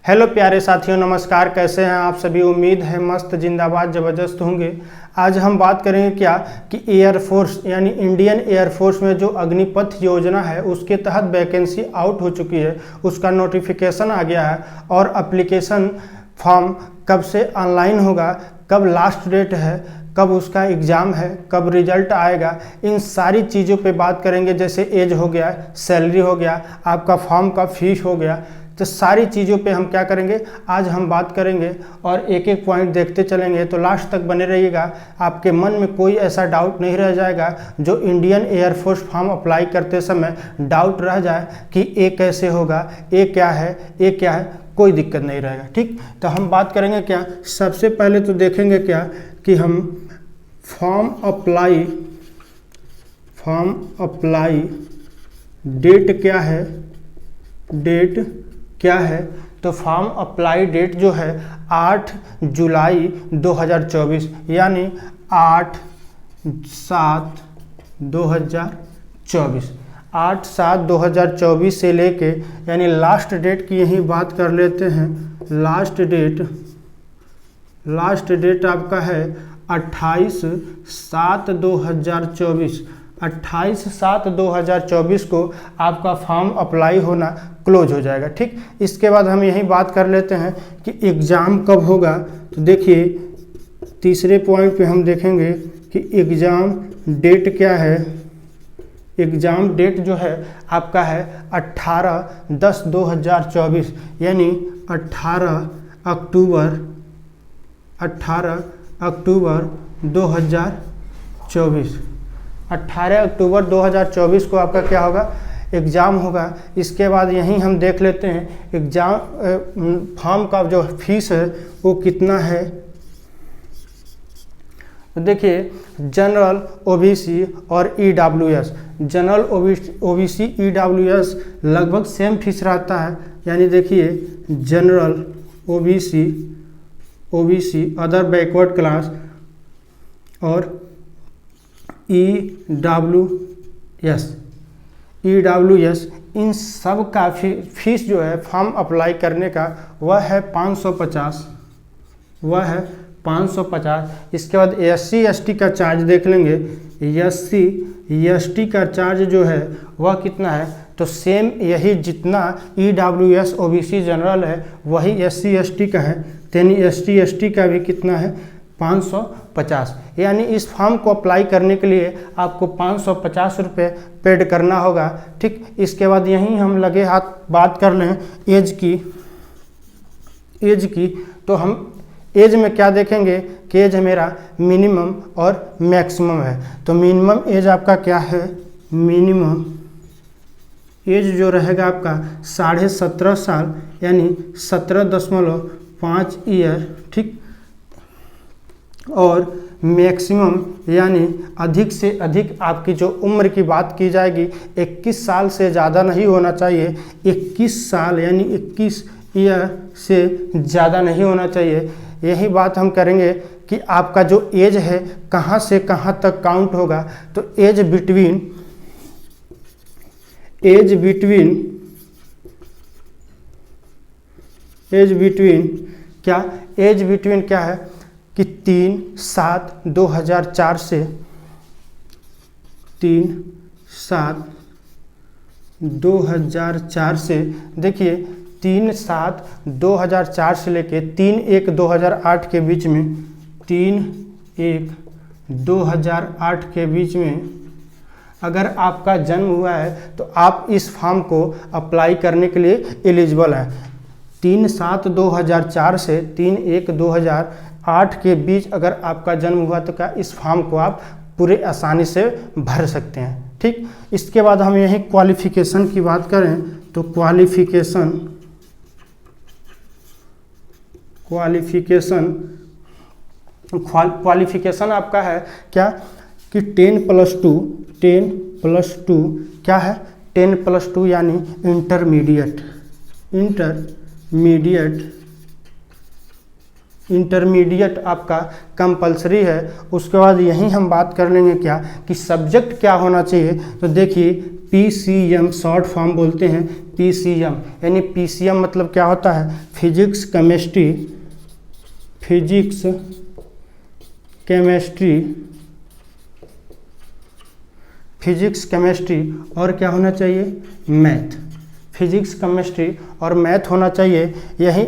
Hello प्यारे साथियों, नमस्कार। कैसे हैं आप सभी? उम्मीद है मस्त, जिंदाबाद, ज़बरदस्त होंगे। आज हम बात करेंगे क्या कि एयरफोर्स यानी इंडियन एयरफोर्स में जो अग्निपथ योजना है उसके तहत वैकेंसी आउट हो चुकी है, उसका नोटिफिकेशन आ गया है और एप्लीकेशन फॉर्म कब से ऑनलाइन होगा, कब लास्ट डेट है, कब उसका एग्ज़ाम है, कब रिजल्ट आएगा, इन सारी चीज़ों पे बात करेंगे। जैसे एज हो गया, सैलरी हो गया, आपका फॉर्म का फीस हो गया, तो सारी चीज़ों पे हम क्या करेंगे, आज हम बात करेंगे और एक एक पॉइंट देखते चलेंगे। तो लास्ट तक बने रहिएगा, आपके मन में कोई ऐसा डाउट नहीं रह जाएगा जो इंडियन एयरफोर्स फॉर्म अप्लाई करते समय डाउट रह जाए कि ये कैसे होगा, ये क्या है, ये क्या है, कोई दिक्कत नहीं रहेगा। ठीक, तो हम बात करेंगे क्या, सबसे पहले तो देखेंगे क्या कि हम फॉर्म अप्लाई डेट क्या है, डेट क्या है। तो फॉर्म अप्लाई डेट जो है 8 जुलाई 2024 यानी 8/7/2024 8/7/2024 से लेके यानी लास्ट डेट की यही बात कर लेते हैं। लास्ट डेट आपका है 28/7/2024 28/7/2024 को आपका फॉर्म अप्लाई होना क्लोज हो जाएगा। ठीक, इसके बाद हम यही बात कर लेते हैं कि एग्ज़ाम कब होगा। तो देखिए तीसरे पॉइंट पे हम देखेंगे कि एग्ज़ाम डेट क्या है। एग्ज़ाम डेट जो है आपका है 18/10/2024 यानी 18 अक्टूबर 2024 18 अक्टूबर 2024 को आपका क्या होगा, एग्ज़ाम होगा। इसके बाद यहीं हम देख लेते हैं एग्ज़ाम फॉर्म का जो फीस है वो कितना है। तो देखिए जनरल, ओबीसी और ईडब्ल्यूएस, जनरल, ओबीसी, ईडब्ल्यूएस लगभग सेम फीस रहता है। यानी देखिए general, OBC other backward class और ईडब्ल्यूएस इन सब का फीस जो है फॉर्म अप्लाई करने का वह है 550। इसके बाद एससी एसटी का चार्ज देख लेंगे। एससी एसटी का चार्ज जो है वह कितना है, तो सेम यही जितना ईडब्ल्यूएस ओबीसी जनरल है वही एससी एसटी का है। यानी एसटी एसटी का भी कितना है, 550। यानी इस फॉर्म को अप्लाई करने के लिए आपको 550 रुपये पेड करना होगा। ठीक, इसके बाद यहीं हम लगे हाथ बात कर लें एज की। तो हम एज में क्या देखेंगे कि एज मेरा मिनिमम और मैक्सिमम है। तो मिनिमम एज आपका क्या है, मिनिमम एज जो रहेगा आपका 17.5 साल यानी 17.5 ईयर। ठीक, और मैक्सिमम यानी अधिक से अधिक आपकी जो उम्र की बात की जाएगी 21 साल से ज़्यादा नहीं होना चाहिए। 21 साल यानी 21 ईयर से ज़्यादा नहीं होना चाहिए। यही बात हम करेंगे कि आपका जो एज है कहाँ से कहाँ तक काउंट होगा। तो एज बिटवीन क्या है कि 3/7/2004 से 3/7/2004 से देखिए 3/7/2004 से लेके 3/1/2008 के बीच में 3/1/2008 के बीच में अगर आपका जन्म हुआ है तो आप इस फॉर्म को अप्लाई करने के लिए एलिजिबल हैं। 3/7/2004 से 3/1/2008 के बीच अगर आपका जन्म हुआ तो क्या इस फॉर्म को आप पूरे आसानी से भर सकते हैं। ठीक, इसके बाद हम यही क्वालिफ़िकेशन की बात करें तो क्वालिफ़िकेशन आपका है क्या कि 10+2 क्या है, 10+2 यानी इंटरमीडिएट आपका कंपलसरी है। उसके बाद यहीं हम बात कर लेंगे क्या कि सब्जेक्ट क्या होना चाहिए। तो देखिए PCM शॉर्ट फॉर्म बोलते हैं PCM, यानी PCM मतलब क्या होता है, फिजिक्स केमिस्ट्री और क्या होना चाहिए, मैथ। फिजिक्स केमिस्ट्री और मैथ होना चाहिए। यही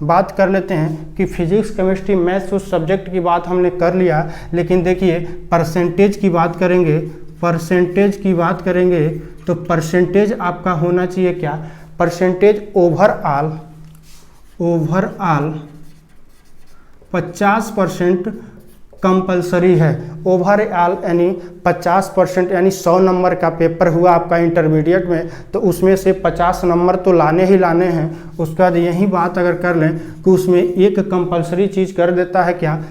बात कर लेते हैं कि फिजिक्स केमिस्ट्री मैथ्स उस सब्जेक्ट की बात हमने कर लिया, लेकिन देखिए परसेंटेज की बात करेंगे तो परसेंटेज आपका होना चाहिए क्या, परसेंटेज ओवरऑल 50% कंपलसरी है। ओवरऑल यानी 50%, यानी 100 नंबर का पेपर हुआ आपका इंटरमीडिएट में, तो उसमें से 50 नंबर तो लाने ही लाने हैं। उसके बाद यही बात अगर कर लें कि उसमें एक कंपलसरी चीज़ कर देता है क्या,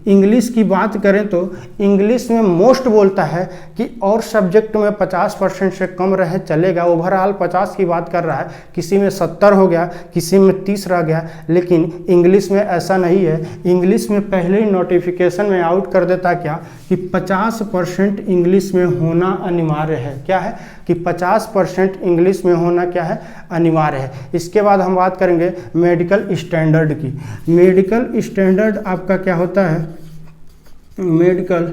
इंग्लिश की बात करें तो इंग्लिश में मोस्ट बोलता है कि और सब्जेक्ट में 50% से कम रहे चलेगा। ओवरऑल 50 की बात कर रहा है, किसी में 70 हो गया, किसी में 30 रह गया, लेकिन इंग्लिश में ऐसा नहीं है। इंग्लिश में पहले ही नोटिफिकेशन में आउट कर देता क्या कि 50% इंग्लिश में होना अनिवार्य है। क्या है कि 50% इंग्लिश में होना क्या है, अनिवार्य है। इसके बाद हम बात करेंगे मेडिकल स्टैंडर्ड की। मेडिकल स्टैंडर्ड आपका क्या होता है, मेडिकल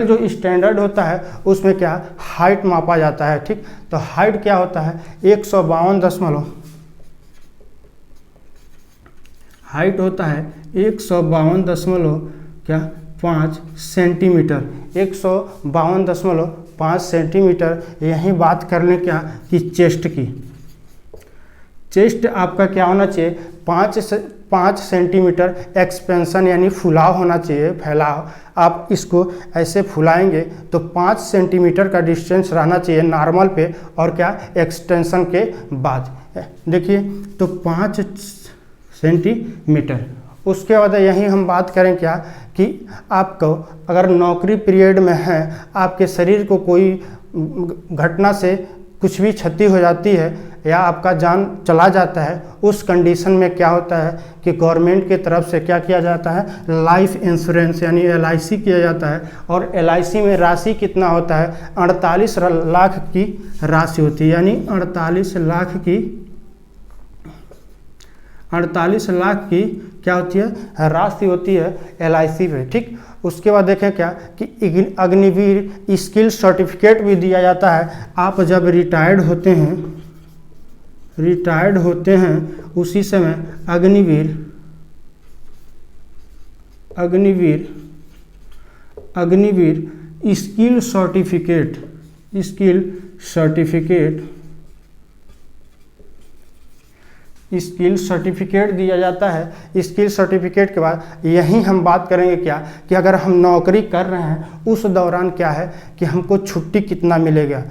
जो स्टैंडर्ड होता है उसमें क्या हाइट मापा जाता है। ठीक, तो हाइट क्या होता है, 152.5 सेंटीमीटर, 152.5 सेंटीमीटर। यही बात कर लें क्या कि चेस्ट आपका क्या होना चाहिए, 5 सेंटीमीटर एक्सपेंशन यानी फुलाव होना चाहिए, फैलाव। आप इसको ऐसे फुलाएंगे तो 5 सेंटीमीटर का डिस्टेंस रहना चाहिए नॉर्मल पे, और क्या एक्सटेंशन के बाद देखिए तो 5 सेंटीमीटर। उसके बाद यही हम बात करें क्या कि आपको अगर नौकरी पीरियड में है, आपके शरीर को कोई घटना से कुछ भी क्षति हो जाती है या आपका जान चला जाता है, उस कंडीशन में क्या होता है कि गवर्नमेंट की तरफ से क्या किया जाता है, लाइफ इंश्योरेंस यानी LIC किया जाता है। और LIC में राशि कितना होता है, 48 लाख की राशि होती है, यानी 48 लाख की क्या होती है, राशि होती है LIC पे। ठीक, उसके बाद देखें क्या कि अग्निवीर स्किल सर्टिफिकेट भी दिया जाता है। आप जब रिटायर्ड होते हैं उसी समय अग्निवीर स्किल सर्टिफिकेट दिया जाता है। स्किल सर्टिफिकेट के बाद यही हम बात करेंगे क्या कि अगर हम नौकरी कर रहे हैं उस दौरान क्या है कि हमको छुट्टी कितना मिलेगा,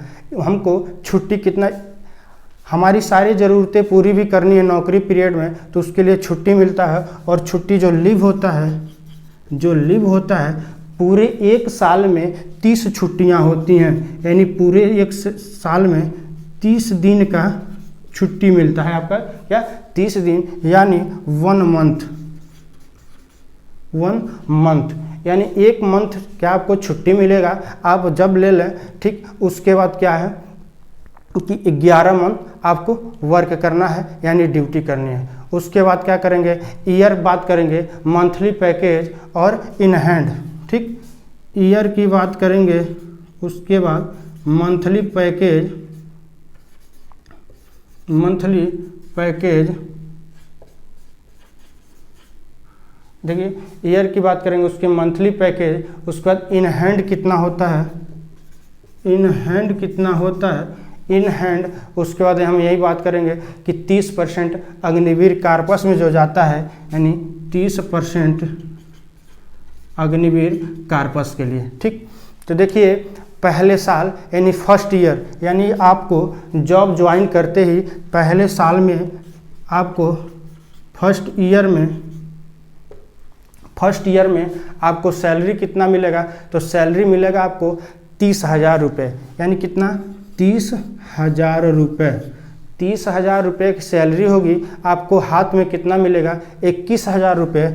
हमारी सारी ज़रूरतें पूरी भी करनी है नौकरी पीरियड में, तो उसके लिए छुट्टी मिलता है। और छुट्टी जो लीव होता है पूरे एक साल में 30 छुट्टियां होती हैं, यानी पूरे एक साल में 30 दिन का छुट्टी मिलता है आपका, क्या 30 दिन, यानी 1 मंथ, यानी 1 मंथ क्या आपको छुट्टी मिलेगा, आप जब ले लें। ठीक, उसके बाद क्या है कि 11 मंथ आपको वर्क करना है, यानी ड्यूटी करनी है। उसके बाद क्या करेंगे, ईयर बात करेंगे, मंथली पैकेज और इन हैंड। ठीक, ईयर की बात करेंगे, उसके बाद मंथली पैकेज देखिए ईयर की बात करेंगे, उसके मंथली पैकेज। उसके बाद इन हैंड कितना होता है, उसके बाद हम यही बात करेंगे कि 30% अग्निवीर कार्पस में जो जाता है, यानी 30% अग्निवीर कार्पस के लिए। ठीक, तो देखिए पहले साल यानी फर्स्ट ईयर, यानी आपको जॉब ज्वाइन करते ही पहले साल में आपको फर्स्ट ईयर में आपको सैलरी कितना मिलेगा, तो सैलरी मिलेगा आपको 30,000 रुपये, यानी कितना 30,000 रुपये। 30,000 रुपये की सैलरी होगी, आपको हाथ में कितना मिलेगा, 21,000 रुपये।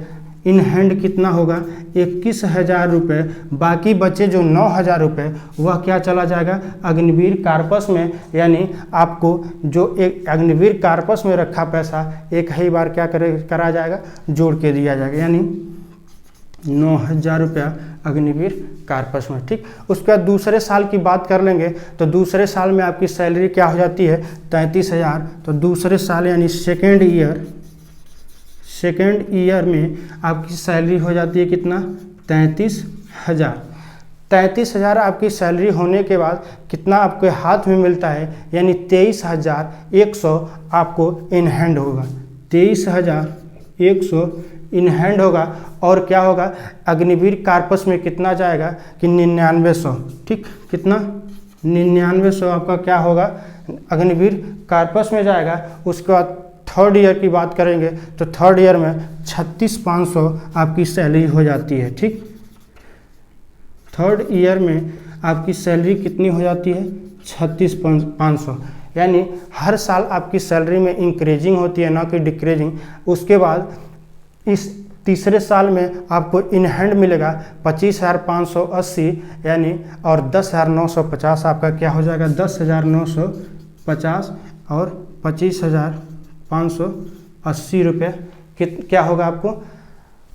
इन हैंड कितना होगा 21,000 रुपये। बाकी बचे जो 9,000 रुपये वह क्या चला जाएगा अग्निवीर कार्पस में, यानी आपको जो एक अग्निवीर कार्पस में रखा पैसा एक ही बार क्या करा जाएगा जोड़ के दिया जाएगा, यानी 9,000 रुपया अग्निवीर कार्पस में। ठीक, उसके बाद दूसरे साल की बात कर लेंगे तो दूसरे साल में आपकी सैलरी क्या हो जाती है 33,000। तो दूसरे साल यानी सेकेंड ईयर में आपकी सैलरी हो जाती है कितना 33,000। 33,000 आपकी सैलरी होने के बाद कितना आपके हाथ में मिलता है, यानी 23,100 आपको इन हैंड होगा। 23,100 इन हैंड होगा। और क्या होगा अग्निवीर कार्पस में कितना जाएगा कि 9900। ठीक, कितना 9900 आपका क्या होगा अग्निवीर कार्पस में जाएगा। उसके बाद थर्ड ईयर की बात करेंगे तो थर्ड ईयर में 36,500 आपकी सैलरी हो जाती है। ठीक, थर्ड ईयर में आपकी सैलरी कितनी हो जाती है 36,500, यानी हर साल आपकी सैलरी में इंक्रीजिंग होती है ना कि डिक्रीजिंग। उसके बाद इस तीसरे साल में आपको इन हैंड मिलेगा 25,580 यानी, और 10,950 आपका क्या हो जाएगा 10,950 और 25,580 रुपये क्या होगा आपको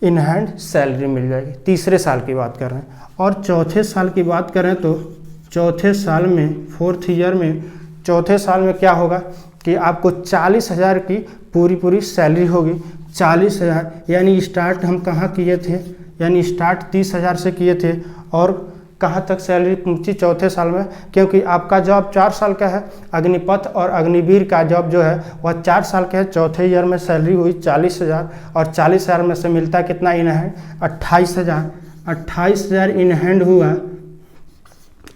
इन हैंड सैलरी मिल जाएगी। तीसरे साल की बात कर रहे हैं। और चौथे साल की बात करें तो चौथे साल में फोर्थ ईयर में चौथे साल में क्या होगा कि आपको 40,000 की पूरी सैलरी होगी। 40,000 यानी स्टार्ट हम कहाँ किए थे, यानी स्टार्ट 30,000 से किए थे और कहाँ तक सैलरी पहुँची चौथे साल में, क्योंकि आपका जॉब 4 साल का है। अग्निपथ और अग्निवीर का जॉब जो है वह 4 साल का है। चौथे ईयर में सैलरी हुई 40,000 और 40,000 में से मिलता कितना इन हैंड 28,000। 28,000 इन हैंड हुआ।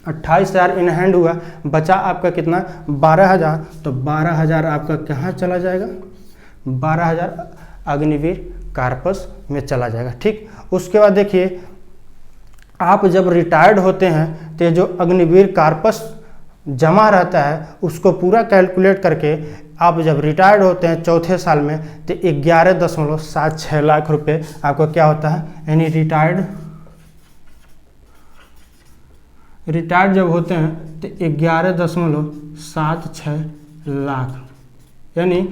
28,000 इन हैंड हुआ। बचा आपका कितना 12,000। तो 12,000 आपका कहाँ चला जाएगा 12,000 अग्निवीर कार्पस में चला जाएगा। ठीक, उसके बाद देखिए आप जब रिटायर्ड होते हैं तो जो अग्निवीर कार्पस जमा रहता है उसको पूरा कैलकुलेट करके आप जब रिटायर्ड होते हैं चौथे साल में तो 11.76 लाख रुपए आपको क्या होता है, यानी रिटायर्ड जब होते हैं तो 11.76 लाख, यानी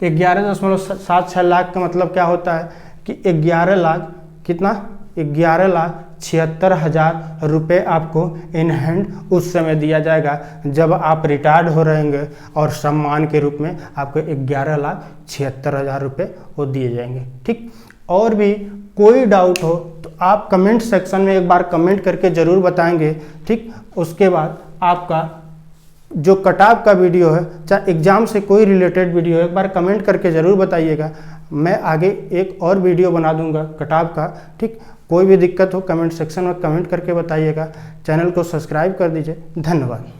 11.76 लाख का मतलब क्या होता है कि 11 लाख कितना 11,76,000 रुपये आपको इन हैंड उस समय दिया जाएगा जब आप रिटायर्ड हो रहेंगे, और सम्मान के रूप में आपको 11,76,000 रुपये वो दिए जाएंगे। ठीक, और भी कोई डाउट हो तो आप कमेंट सेक्शन में एक बार कमेंट करके ज़रूर बताएंगे। ठीक, उसके बाद आपका जो कटाव का वीडियो है चाहे एग्ज़ाम से कोई रिलेटेड वीडियो है एक बार कमेंट करके ज़रूर बताइएगा। मैं आगे एक और वीडियो बना दूंगा कटाव का। ठीक, कोई भी दिक्कत हो कमेंट सेक्शन में कमेंट करके बताइएगा। चैनल को सब्सक्राइब कर दीजिए। धन्यवाद।